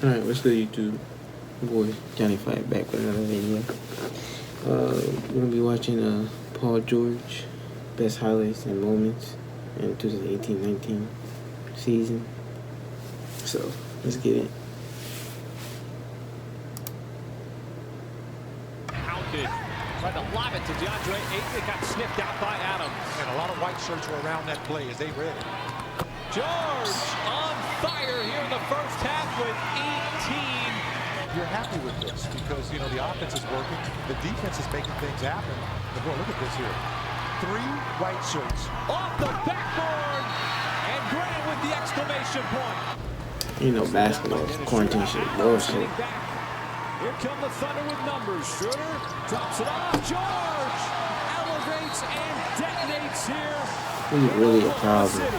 Alright, what's good, YouTube? Boy, Johnny Fight back with another video. We're gonna be watching Paul George best highlights and moments in 2018-19 season. So let's get it. Counted. Tried to lob it to DeAndre Ayton. It got sniffed out by Adams. And a lot of white shirts were around that play as they read it. George on fire here in the first half with 18. You're happy with this because, you know, the offense is working. The defense is making things happen. But boy, look at this here. 3 white shirts. Off the backboard. And Grant with the exclamation point. You know, basketball, quarantine shit, bullshit. Here come the Thunder with numbers. Schroeder drops it off. George elevates and detonates here. This is really a problem.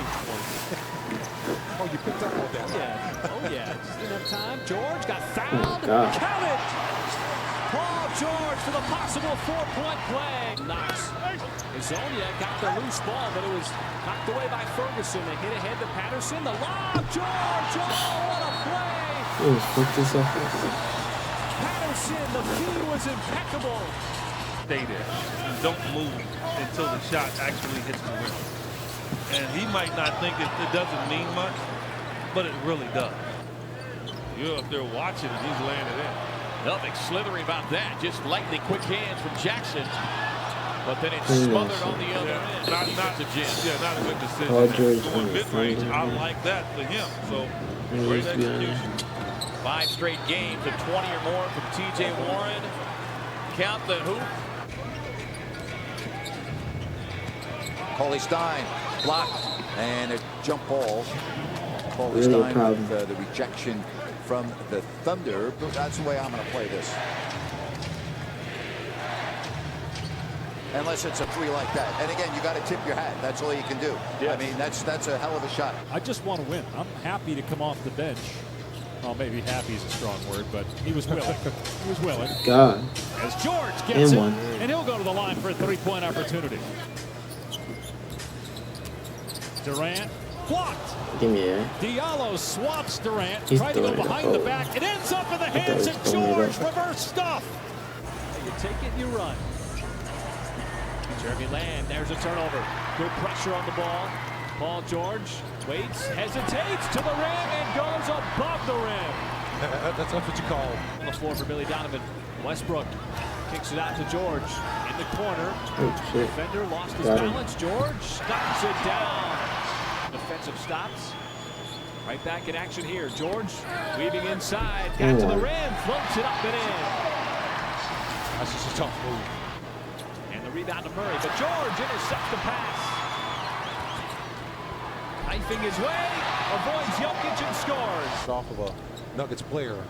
Oh, you picked up on that. Yeah. Oh, yeah. Just didn't have time. George got fouled. God. Count it. Paul George for the possible 4-point play. Knox. Hazonia got the loose ball, but it was knocked away by Ferguson. They hit ahead to Patterson. The lob. George. Oh, what a play. Oh, fuck this up. Patterson, the feed was impeccable. Stay there. Don't move until the shot actually hits the rim. And he might not think it doesn't mean much, but it really does. You're up there watching and he's laying it in. Nothing slithery about that. Just lightning quick hands from Jackson. But then it's smothered on the other end. Not a good decision. Paul George Going mid-range, I like that for him. So, great execution. 5 straight games of 20 or more from T.J. Warren. Count the hoop. Cauley Stein blocked and a jump ball. Cauley Really Stein with the rejection from the Thunder. But that's the way I'm going to play this. Unless it's a 3 like that. And again, you got to tip your hat. That's all you can do. Yes. I mean, that's a hell of a shot. I just want to win. I'm happy to come off the bench. Well, maybe happy is a strong word, but he was willing. He was willing. God. As George gets it, one. and he'll go to the line for a 3-point opportunity. Durant blocked. Give me a. Diallo swaps Durant. He's Tried to go throwing it behind up. the back. It ends up in the hands of George. Reverse stuff. You take it, you run. Jeremy Lamb, there's a turnover. Good pressure on the ball. Paul George waits, hesitates to the rim, and goes above the rim. That's what you call. On the floor for Billy Donovan. Westbrook kicks it out to George in the corner. Oh, shit. Defender lost his Got him. balance. George stops it down. Defensive stops. Right back in action here. George weaving inside. Got to the rim. Floats it up and in. That's just a tough move. And the rebound to Murray. But George intercepts the pass. Knifing his way. Avoids Jokic and scores. Off of a Nuggets player.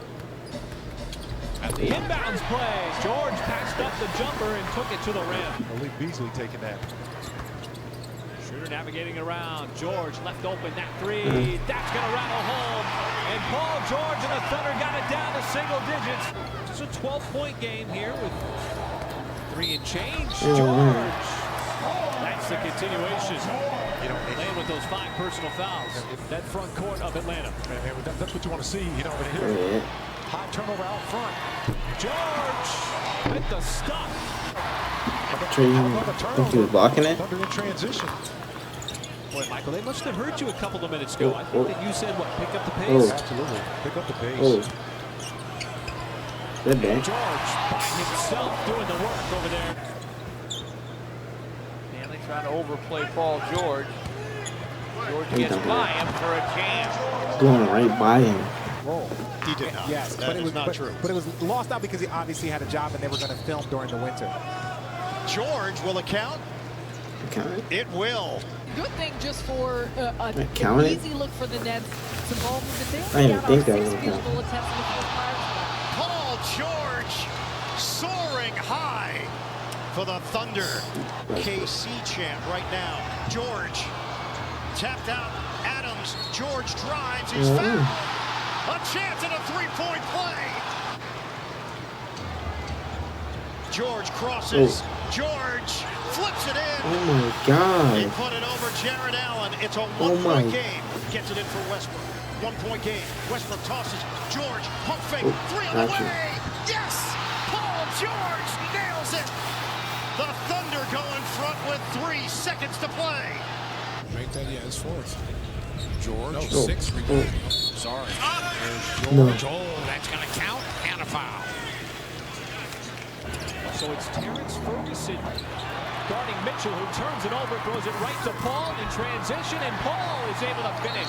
At the inbounds play, George passed up the jumper and took it to the rim. Malik Beasley taking that. Schroeder navigating around. George left open. That 3. That's going to rattle home. And Paul George and the Thunder got it down to single digits. It's a 12-point game here with 3 and change. George. That's the continuation. You know, Playing with those 5 personal fouls. That front court of Atlanta. and that's what you want to see. You know, and here, hot turnover out front. George with the stop. Think he was blocking it? Thunder in transition. Boy, Michael, they must have hurt you a couple of minutes ago. I think that you said, what, pick up the pace? Oh. Absolutely. Pick up the pace. Oh. That bad. George by himself doing the work over there. Stanley trying to overplay Paul George. George He gets dunked by it. him for a jam. Going right by him. Roll. He did not. Yes, That but it is was not true. But it was lost out because he obviously had a job and they were going to film during the winter. George, will it count? Count it. It will. Good thing just for an count it? easy look for the Nets. It's a moment that they I didn't only think got that 6 was field count. goal attempts in the fourth quarter. Paul George soaring high for the Thunder. KC chant right now. George tapped out. Adams. George drives. He's fouled. A chance at a 3-point play. George crosses. George flips it in. Oh my God. He put it over Jared Allen. It's a Oh my. 1-point game. Gets it in for Westbrook. 1-point game. Westbrook tosses. George, pump fake, three on the way. Yes! Paul George nails it. The Thunder go in front with 3 seconds to play. Make that, yeah, it's fourth. George, No. 6 rebounding. Sorry. There's No. George. Oh, that's going to count. And a foul. So it's Terrence Ferguson guarding Mitchell, who turns it over, throws it right to Paul in transition, and Paul is able to finish.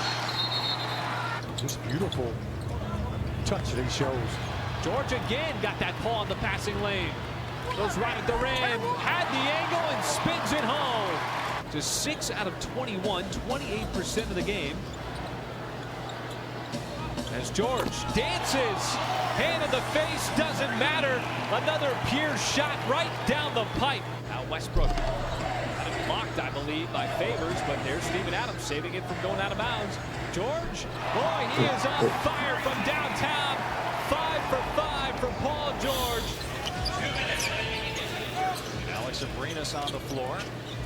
Just beautiful touch that he shows. George again got that Paul in the passing lane. Goes right at the rim, had the angle, and spins it home. Just 6 out of 21, 28% of the game. As George dances, hand in the face, doesn't matter. Another pure shot right down the pipe. Now Westbrook had it blocked, I believe, by Favors, but there's Steven Adams saving it from going out of bounds. George, boy, he is on fire from downtown. 5 for 5 for Paul George. Alex Abrinas on the floor.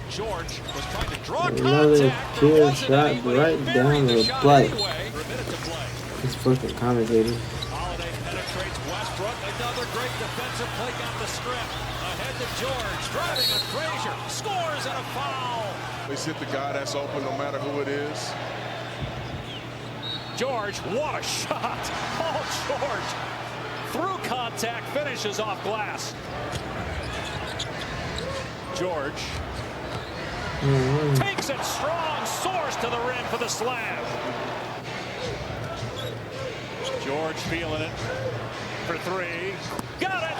George was trying to draw Another contact. pure shot right down the pipe. Anyway. For a minute to play. It's fucking commentating. Holiday penetrates Westbrook. Another great defensive play on the strip. Ahead to George. Driving on Frazier. Scores and a foul. They hit the guy that's open no matter who it is. George, what a shot. Paul George. Through contact, finishes off glass. George takes it strong, soars to the rim for the slam. George feeling it for 3. Got it!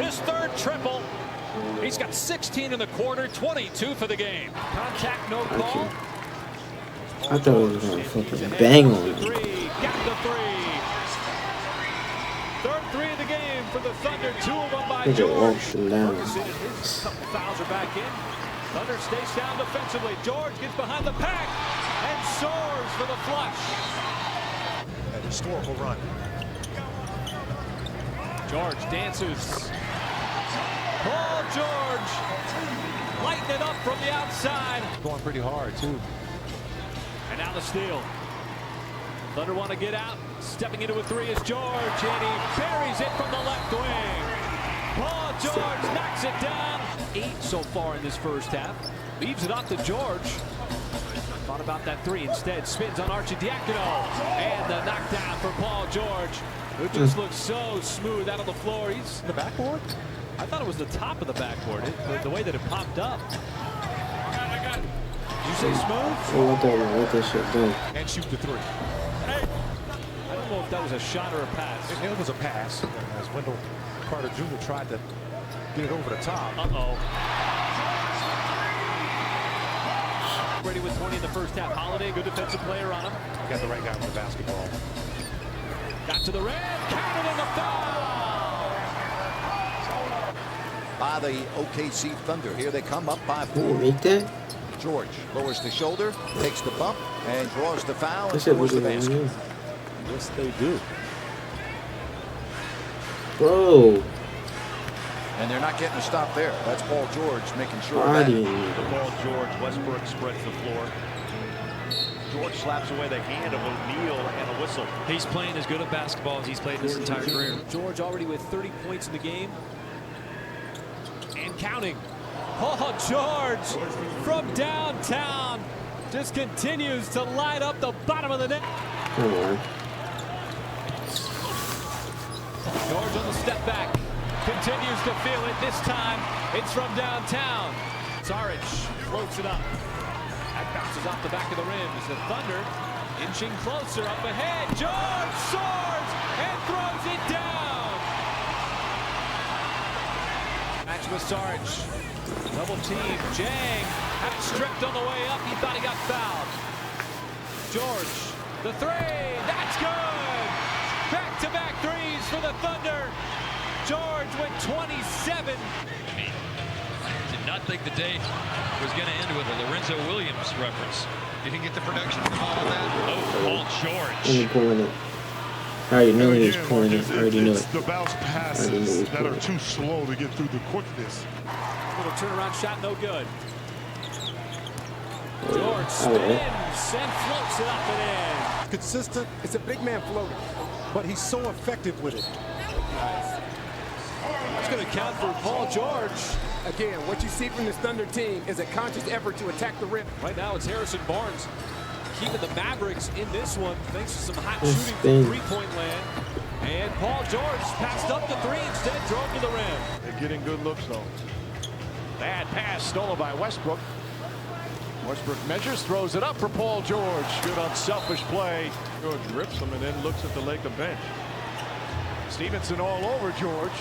His 3rd triple. He's got 16 in the quarter, 22 for the game. Contact, no call. I thought it was gonna fucking bang on him. Got the 3. 3rd 3 of the game for the Thunder. 2 of them by Look at George. walks him down. Ferguson and his couple fouls are back in. Thunder stays down defensively. George gets behind the pack and soars for the flush. An historical run. George dances. Paul George lighting it up from the outside. Going pretty hard, too. And now the steal. Thunder want to get out. Stepping into a 3 is George, and he buries it from the left wing. Paul George knocks it down. 8 so far in this first half. Leaves it off to George. Thought about that 3. Instead, spins on Arcidiacono. And the knockdown for Paul George, who just looks so smooth out on the floor. He's The backboard? I thought it was the top of the backboard, the way that it popped up. Did you say smooth? Oh, I thought I let that shit go. And shoot the 3. I don't know if that was a shot or a pass. It was a pass. And as Wendell Carter Jr. tried to get it over the top. Uh-oh. Ready with 20 in the first half. Holiday, good defensive player on him. Got the right guy with the basketball. Got to the rim, counted in the foul! By the OKC Thunder. Here they come up by Did you 4. make that? George lowers the shoulder, takes the bump, and draws the foul and That shit scores was the on basket. you. Yes, they do. Bro. And they're not getting a stop there. That's Paul George making sure of I that. didn't need The it. ball, George. Westbrook spreads the floor. George slaps away the hand of O'Neal and a whistle. He's playing as good a basketball as he's played his entire career. George already with 30 points in the game. And counting. Paul George from downtown just continues to light up the bottom of the net. Come on. George on the step back. Continues to feel it. This time, it's from downtown. Saric floats it up. That bounces off the back of the rim as the Thunder inching closer up ahead. George soars and throws it down. Match with Saric. Double team. Jang had it stripped on the way up. He thought he got fouled. George, the 3. That's good. Back-to-back threes for the Thunder. George with 27. Did not think the day was going to end with a Lorenzo Williams reference. You didn't get the production from all of that? Oh, Paul George. He pulling it. I already knew he was pulling it. I already knew It's it. the bounce passes that are too slow to get through the quickness. Little turnaround shot, no good. George spins and floats it up and in. consistent. It's a big man floater, but he's so effective with it. That's going to count for Paul George. Again, what you see from this Thunder team is a conscious effort to attack the rim. Right now it's Harrison Barnes keeping the Mavericks in this one thanks to some hot shooting from three-point land. And Paul George passed up the three, instead drove to the rim. They're getting good looks, though. Bad pass stolen by Westbrook. Westbrook measures, throws it up for Paul George. Good unselfish play. George rips him and then looks at the Laker bench. Stevenson all over George.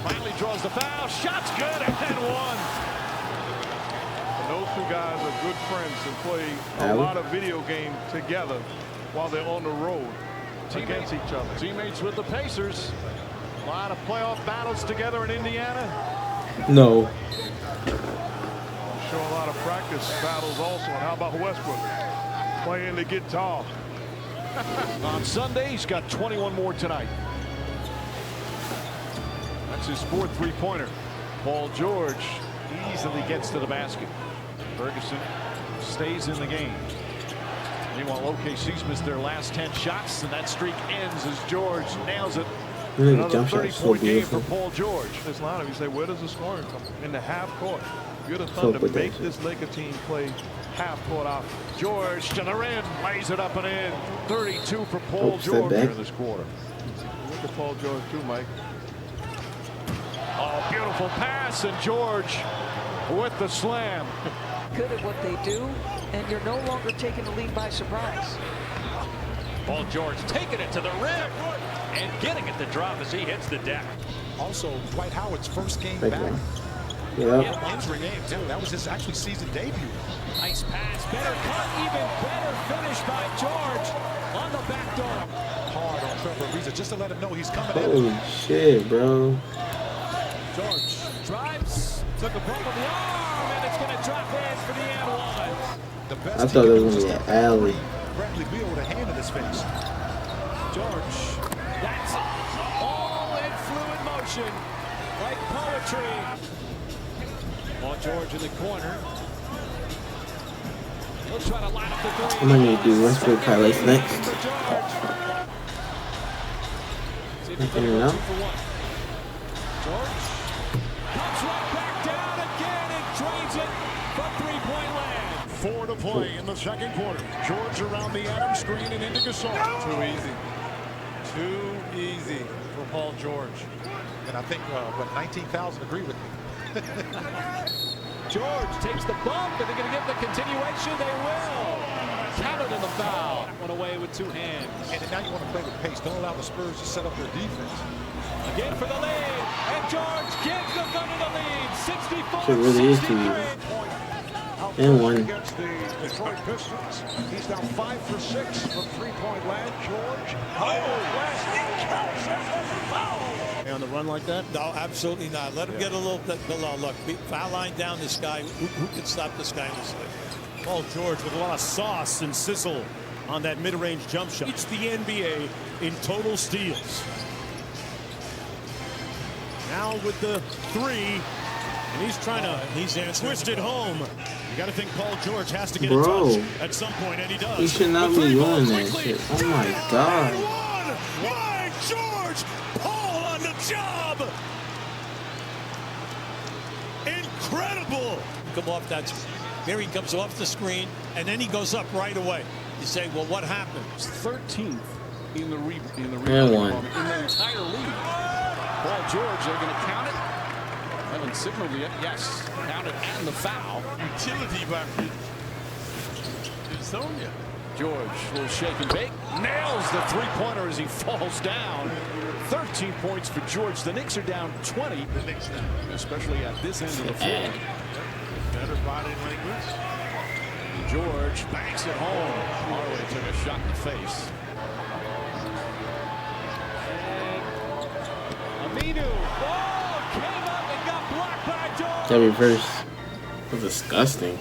Finally draws the foul. Shot's good and one. And those two guys are good friends and play a lot of video games together while they're on the road against each other. Teammates with the Pacers. A lot of playoff battles together in Indiana. No. Show a lot of practice battles also. And how about Westbrook playing the guitar? On Sunday, he's got 21 more tonight. That's his fourth three-pointer. Paul George easily gets to the basket. Ferguson stays in the game. Meanwhile, OKC's missed their last 10 shots, and that streak ends as George nails it. Another 30-point game for Paul George. This lineup, you say, where does the scoring come from? In the half court. You're the Thunder, make this Laker team play half court out. George to the rim, lays it up and in. 32 for Paul George in this quarter. Look at Paul George too, Mike. Oh, beautiful pass, and George with the slam. Good at what they do, and you're no longer taking the lead by surprise. Paul George taking it to the rim and getting it to drop as he hits the deck. Also, Dwight Howard's first game back. Yeah. Game too. That was his actually season debut. Nice pass, better cut, even better finish by George on the back door. Hard on Trevor Ariza just to let him know he's coming in. Holy shit, bro. George drives, took a bump on the arm, and it's going to drop in for the and one. I thought it was an alley. Bradley Beal with a hand in his face. George, that's all in fluid motion, like poetry. Paul George in the corner. He'll try to line up the three. I'm gonna do Westbrook highlights next. Nothing enough. George comes right back down again and drains it from three-point land. 4 to play in the second quarter. George around the Adams screen and into Gasol. Too easy. Too easy for Paul George. And I think 19,000 agree with me. George takes the bump, and they're going to get the continuation. They will. Counted in the foul. Went away with two hands. And now you want to play with pace. Don't allow the Spurs to set up their defense. Again for the lead. And George gives the Thunder the lead. 64. It really is too easy. And one. Against the Detroit Pistons. He's now 5 for 6 from three-point land. George. On the run like that? No, absolutely not. Let him get a little bit below. Look, foul line down this guy. Who can stop this guy in this league? Paul George with a lot of sauce and sizzle on that mid-range jump shot. It's the NBA in total steals. Now with the three, and he's trying to twist it home. You got to think Paul George has to get a touch at some point, and he does. He should not be doing that shit. Oh my God. Why George? Paul on the job. Incredible. Come off that. There he comes off the screen, and then he goes up right away. You say, well, what happened? 13th in the rebound and one. in the entire league. Paul George, they're going to count it. Haven't signaled yet. Yes, count it and the foul. Utility by Sonia. George will shake and bake. Nails the three-pointer as he falls down. 13 points for George. The Knicks are down 20. The Knicks now, especially at this end of the floor. Better body language. George banks it home. Hardaway took a shot in the face. Aminu. Ball came up and got blocked by George. That reverse was disgusting.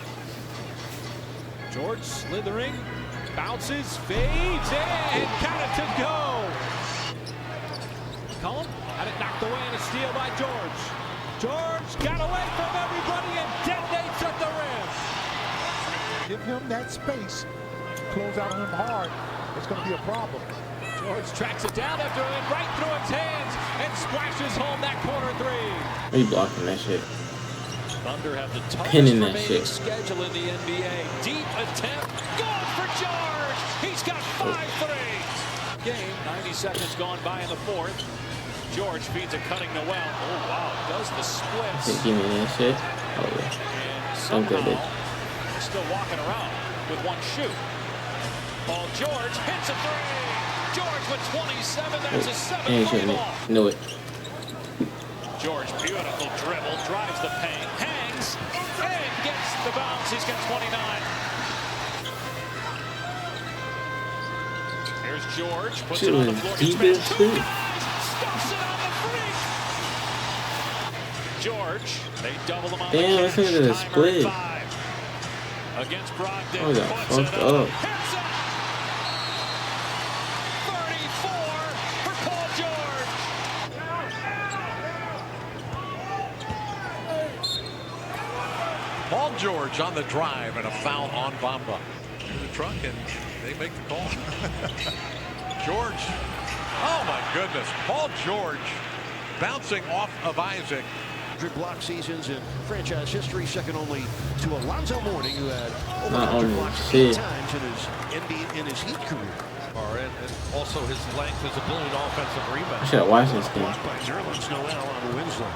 George slithering, bounces, fades, and counted to go. Cullum had it knocked away and a steal by George. George got away from everybody and detonates at the rim. Give him that space. close out on him hard, it's going to be a problem. George tracks it down after it right through its hands and splashes home that corner three. He blocking that shit. Thunder have the toughest Pinning that remaining shit. schedule in the NBA. Deep attempt. Good for George. He's got 5 threes. Game. 90 seconds gone by in the fourth. George feeds a cutting Noel. Oh, wow. Does the splits. Give me that shit. Oh, yeah. And somehow still walking around with one shoot. Paul George hits a three. George with 27. That's a 7-point ball. Knew it. George, beautiful dribble, drives the paint, hangs, and gets the bounce. He's got 29. Here's George, puts it on the floor. Deep as shit. Stuffs it on the freak. George, they double him on the damn, catch. listen to the split. Against Brogdon. Oh, got fucked up. Hits it. 34 for Paul George. Paul George on the drive and a foul on Bamba. The truck and they make the call. George. Oh my goodness. Paul George bouncing off of Isaac. Block seasons in franchise history, second only to Alonzo Mourning, who had over Not 100 only blocks 8 times in his Heat career. And also his length, his ability to offensive rebound. I should have watched this game. By Nerlens Noel on Winslow.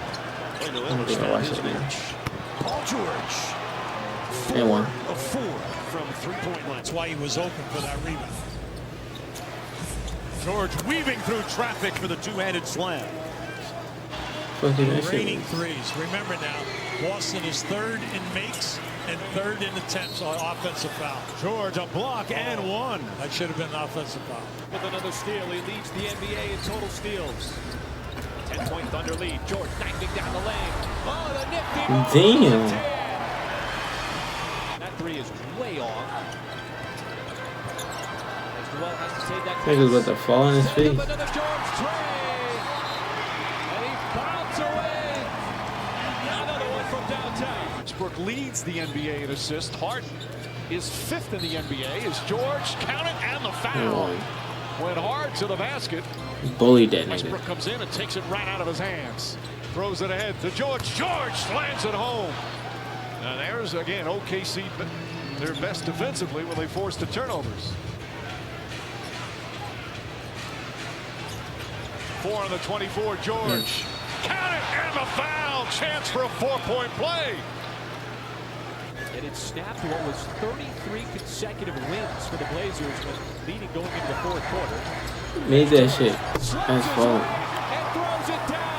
I don't think I watched it again. Paul George. And one. Of 4 from 3-point line. That's why he was open for that rebound. George weaving through traffic for the two-handed slam. Raining threes. Remember now, Boston is 3rd in makes and 3rd in attempts on offensive foul. George, a block and one. That should have been an offensive foul. With another steal, he leads the NBA in total steals. 10-point Thunder lead. George knifing down the lane. Oh, the nifty. Damn. That three is way off. As Noel has to save that. He was about to fall in his face. Another George tray. And he bounces away. Another one from downtown. Westbrook leads the NBA in assists. Harden is 5th in the NBA. Is George count it and the foul. Went hard to the basket. Bullied that Westbrook nigga. comes in and takes it right out of his hands. Throws it ahead to George. George slams it home. And there's again OKC, their best defensively when they force the turnovers. 4 on the 24. George. Count it and the foul. Chance for a 4-point play. And it snapped what was 33 consecutive wins for the Blazers when leading going into the fourth quarter. Made that shit. That's fun. And throws it down.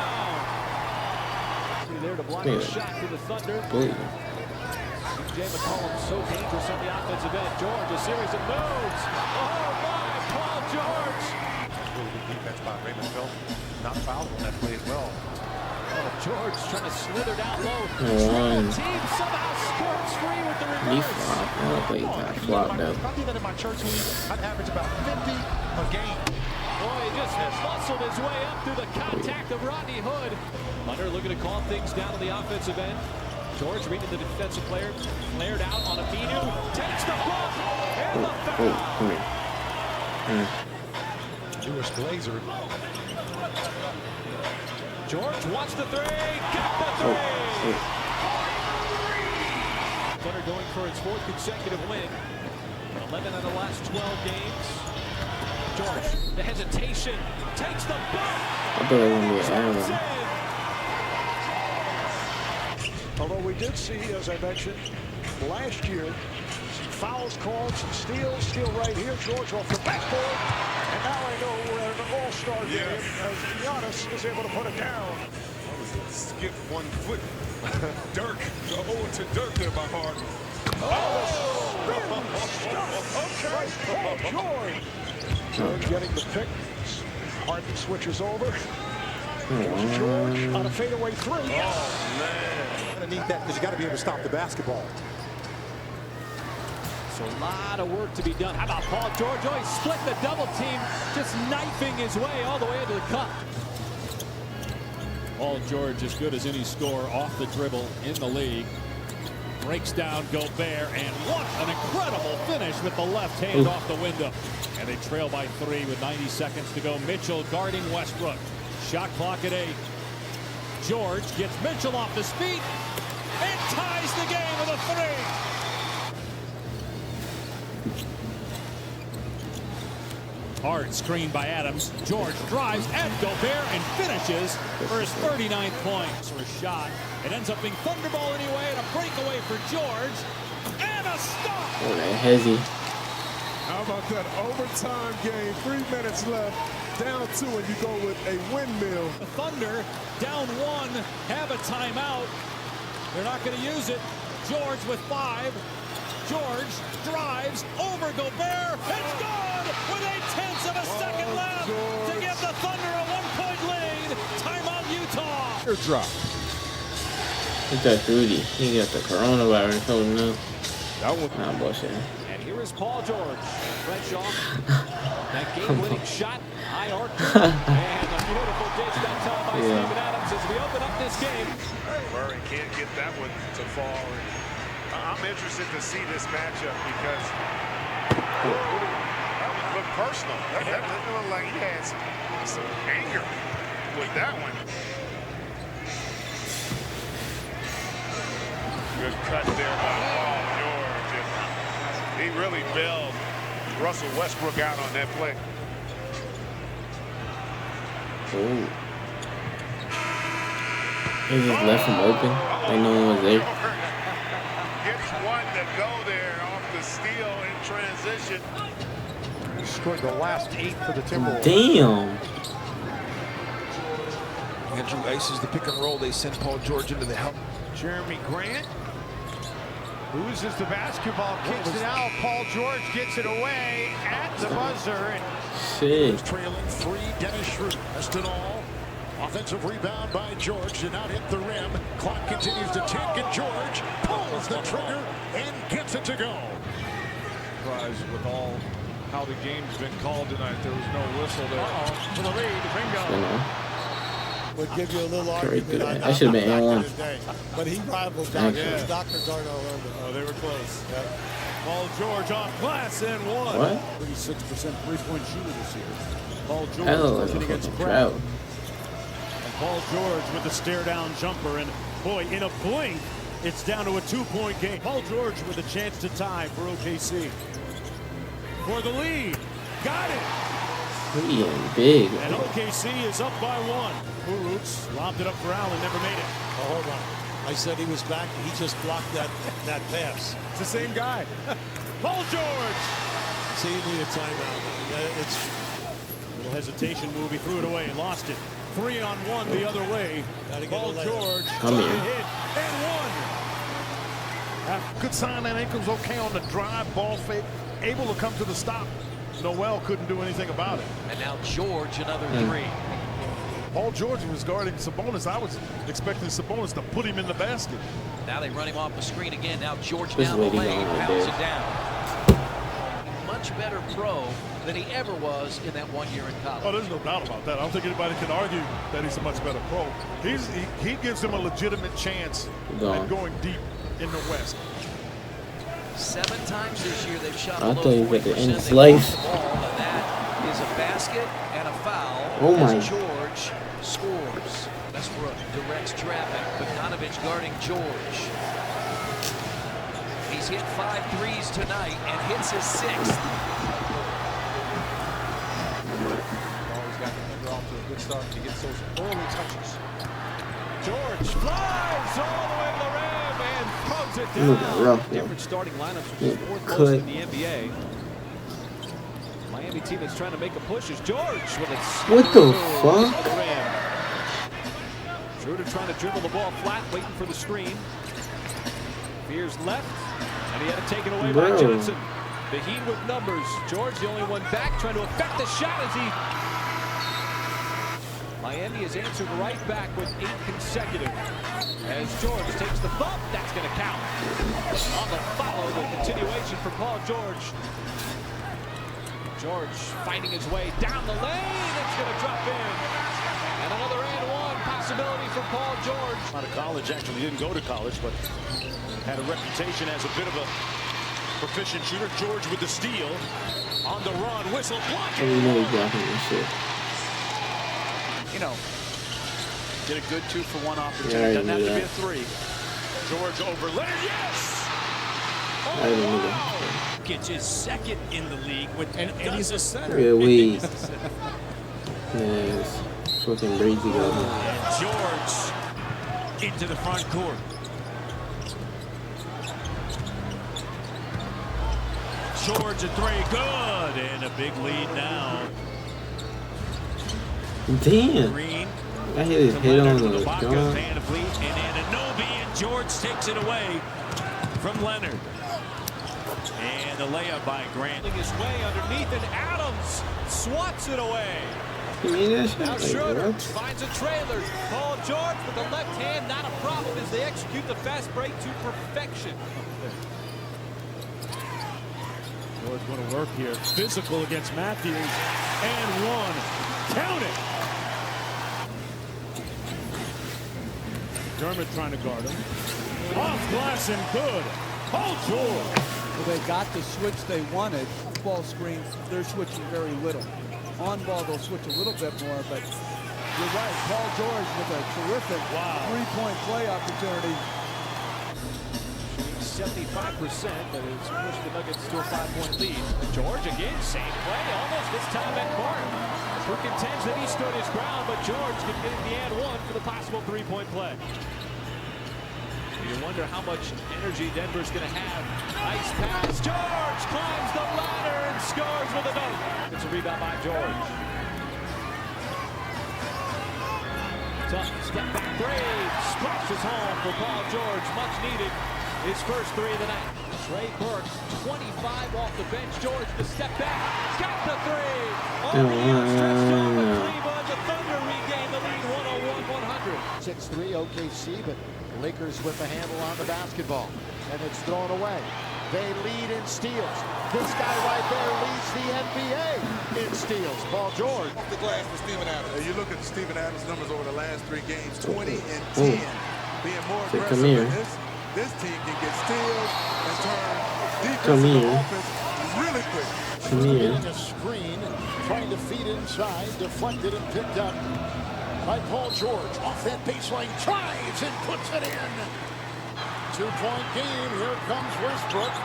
There to block the shot to the Thunder. CJ McCollum so dangerous on the offensive end. George, a series of moves. Oh my, Paul George. Really good defense by Raymond Felton. Not fouled on that play as well. Oh, George trying to slither down low. Team somehow skirts free with the reverse. He flopped. I don't think he got flopped though. If I did that in my church league, I'd average about 50 a game. Boy, he just muscled his way up through the contact of Rodney Hood. Hunter looking to calm things down on the offensive end. George reading the defensive player. Flared out on Aminu. Takes the block. And the foul. Jewish Blazer. George wants the three. Got the three. Thunder going for its 4th consecutive win. 11 out of the last 12 games. George, the hesitation, takes the bump. I thought it was going to be an error. Although we did see, as I mentioned, last year, some fouls called, some steals. Steal right here. George off the backboard. And now I know we're at an all-star game as Giannis is able to put it down. Skip 1 foot. Dirk. The ode to Dirk there by Harden. Okay. George. George getting the pick. Harden switches over. George on a fadeaway 3. Oh, man. Underneath that, because you got to be able to stop the basketball. So a lot of work to be done. How about Paul George? Oh, he split the double team, just knifing his way all the way into the cup. Paul George as good as any scorer off the dribble in the league. Breaks down Gobert, and what an incredible finish with the left hand off the window. And they trail by 3 with 90 seconds to go. Mitchell guarding Westbrook. Shot clock at 8. George gets Mitchell off his feet and ties the game with a 3. Hard screen by Adams. George drives at Gobert and finishes for his 39th point. For a shot. It ends up being Thunderball anyway, and a breakaway for George. And a stop! Oh, that hezzy. How about that overtime game? 3 minutes left. Down 2, and you go with a windmill. The Thunder down 1, have a timeout. They're not going to use it. George with 5. George drives over Gobert. It's good with 8/10 of a second left to give the Thunder a 1-point lead. Timeout, Utah. Drop. Look at Rudy. He got the coronavirus holding up. That was not bullshit. And here is Paul George. Crenshaw. That game-winning shot. High arc. And a beautiful dish that time by Steven Adams as we open up this game. Murray can't get that one to fall. I'm interested to see this matchup because that would look personal. That looked like he had some anger with that one. Good cut there by Paul George. He really bailed Russell Westbrook out on that play. Ooh. They just left him open. Like no one was there. Gets one to go there off the steal in transition. He scored the last 8 for the Timberwolves. Damn. Andrew aces the pick and roll. They send Paul George into the help. Jeremy Grant loses the basketball, kicks it out. Paul George gets it away at the buzzer. Shit. Trailing 3, Dennis Schroeder. Best in all. Offensive rebound by George. Did not hit the rim. Clock continues to tick, and George pulls the trigger and gets it to go. surprised with all how the game's been called tonight. There was no whistle there. For the lead, bingo. Would give you a little argument. I should have been N1. But he rivaled doctors. Yeah. Doctors aren't all over. Oh, they were close. Yeah. Paul George off glass and one. What? 36% three-point shooter this year. Paul George working against Trout. And Paul George with the stare-down jumper. And boy, in a blink, it's down to a 2-point game. Paul George with a chance to tie for OKC. For the lead. Got it. He big. And OKC is up by 1. Urutz lobbed it up for Allen, never made it. Oh, hold on. I said he was back. He just blocked that pass. It's the same guy. Paul George. See, you need a timeout. It's a little hesitation move. He threw it away and lost it. 3-on-1 the other way. Paul George. Come here. Hit and one. Good sign that ankle's okay on the drive, ball fake, able to come to the stop. Noel couldn't do anything about it. And now George, another 3. Paul George was guarding Sabonis. I was expecting Sabonis to put him in the basket. Now they run him off the screen again. Now George Just down the waiting lane, on it pounds there. it down. Much better pro than he ever was in that 1 year in college. Oh, there's no doubt about that. I don't think anybody can argue that he's a much better pro. He gives him a legitimate chance at going deep in the West. 7 times this year they've shot I below thought he was at the 40%. end of his They life. lost the ball, and that is a basket and a foul Oh my. as George scores. Westbrook directs traffic. Bogdanovic guarding George. He's hit 5 threes tonight and hits his 6th. Always got the finger off to a good start. He gets those early touches. George flies all the way to the rim and throws it Look down. rough, yo. Different starting lineups, which Yeah, is 4th most cut. in the NBA. Miami team that's trying to make a push is George with it. What the fuck? Schroeder trying to dribble the ball flat, waiting for the screen. Fears left, and he had it taken away by Bro. Johnson. The Heat with numbers. George, the only one back, trying to affect the shot as he... Miami has answered right back with 8 consecutive. As George takes the bump, that's going to count. On the follow, the continuation for Paul George. George fighting his way down the lane. It's going to drop in. And another and one possibility for for Paul George. Out of college, actually didn't go to college, but had a reputation as a bit of a proficient shooter. George with the steal. On the run, whistle blocking. You know he's blocking this shit. You know, did a good 2-for-1 opportunity. Doesn't have to be a 3. George over Leonard, yes! I didn't know that. Gets his second in the league with and he's a center. Yeah, wait. Yes. Fucking crazy guy. George into the front court. George a 3, good, and a big lead now. Damn. Green. I hit his head on the Ibaka, gun. Van Vliet, and Anunoby, and George takes it away from Leonard. And the layup by Grant. His way underneath, and Adams swats it away. You mean that shit? Now Like, Schroeder what? finds a trailer. Paul George with the left hand, not a problem as they execute the fast break to perfection. George going to work here. Physical against Matthews. And one. Count it. Dermott trying to guard him. Off glass and good. Paul George. Well, they got the switch they wanted. Off-ball screens, they're switching very little. On ball, they'll switch a little bit more, but you're right. Paul George with a terrific three-point play opportunity. 75%, but it's pushed the Nuggets to a 5-point lead. George again, same play, almost this time at Martin, who contends that he stood his ground, but George can get in the and one for the possible 3-point play. You wonder how much energy Denver's going to have. Nice pass. George climbs the ladder and scores with a dunk. It's a rebound by George. Tough step back 3. Splashes home for Paul George. Much needed. His first 3 of the night. Trey Burks, 25 off the bench. George, the step back. Got the 3. On the stretched over Cleveland. The Thunder regain the lead 101-100. 6-3 OKC, but Lakers with the handle on the basketball. And it's thrown away. They lead in steals. This guy right there leads the NBA in steals. Paul George. Off the glass for Steven Adams. You look at Steven Adams' numbers over the last 3 games, 20 and 10. Being more aggressive. This team can get steals and turn defense into offense really quick. Getting a screen, trying to feed inside, deflected and picked up by Paul George. Off that baseline, drives and puts it in. 2-point game. Here comes Westbrook.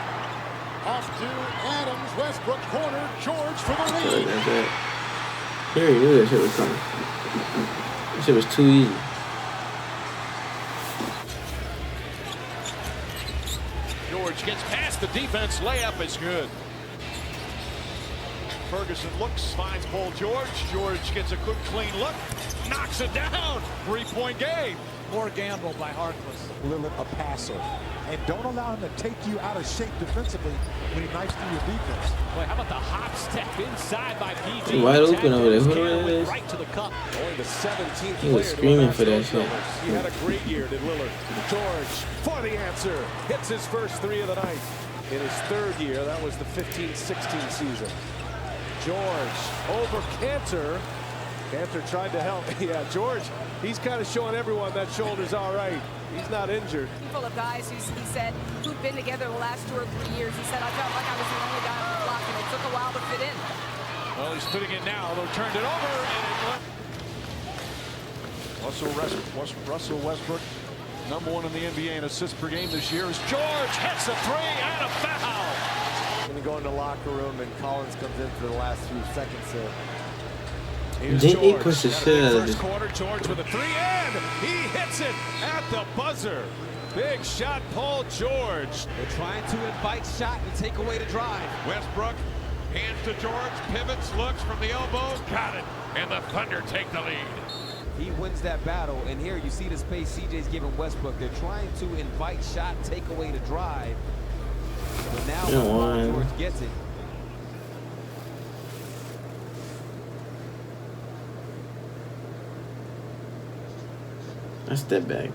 Off to Adams. Westbrook corner. George for the lead. He already knew that shit was coming. That shit was too easy. George gets past the defense. Layup is good. Ferguson looks, finds Paul George. George gets a quick, clean look. Knocks it down. 3-point game. More gamble by Harkless. Lillard a passer. And don't allow him to take you out of shape defensively when he knifes through your defense. Boy, how about the hop step inside by PG? Wide open over there. Who it is? Right to the cup. Only the 17th He was screaming for that shit. He had a great year, did Lillard. George for the answer. Hits his first 3 of the night. In his 3rd year, that was the 15-16 season. George over Cantor. Cantor tried to help. Yeah, George, he's kind of showing everyone that shoulder's all right. He's not injured. Full of guys he said who'd been together the last 2 or 3 years. He said, I felt like I was the only guy on the block, and it took a while to fit in. Well, he's putting it now. They'll turn it over, and Russell Westbrook, #1 in the NBA in assists per game this year, as George hits a 3 and a foul. Going to go in the locker room, and Collins comes in for the last few seconds here. Didn't he push the shit out of First quarter, George with a 3, and he hits it at the buzzer. Big shot, Paul George. They're trying to invite shot and take away the drive. Westbrook hands to George, pivots, looks from the elbow, got it, and the Thunder take the lead. He wins that battle, and here you see the space CJ's giving Westbrook. They're trying to invite shot, take away the drive. But now Paul George gets it. I step back.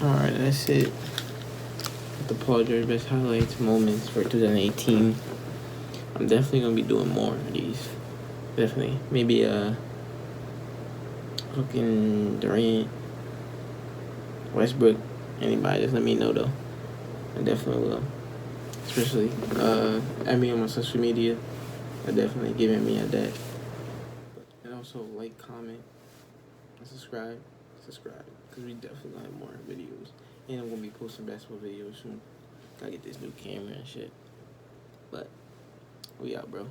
Alright, that's it. The Paul George best highlights moments for 2018. I'm definitely gonna be doing more of these. Definitely. Maybe fucking Durant, Westbrook, anybody, just let me know though. I definitely will. Especially add me on my social media. Definitely giving me a that. And also like, comment, and subscribe. Because we definitely gonna have more videos. And I'm gonna be posting basketball videos soon. Gotta get this new camera and shit. But we out, bro.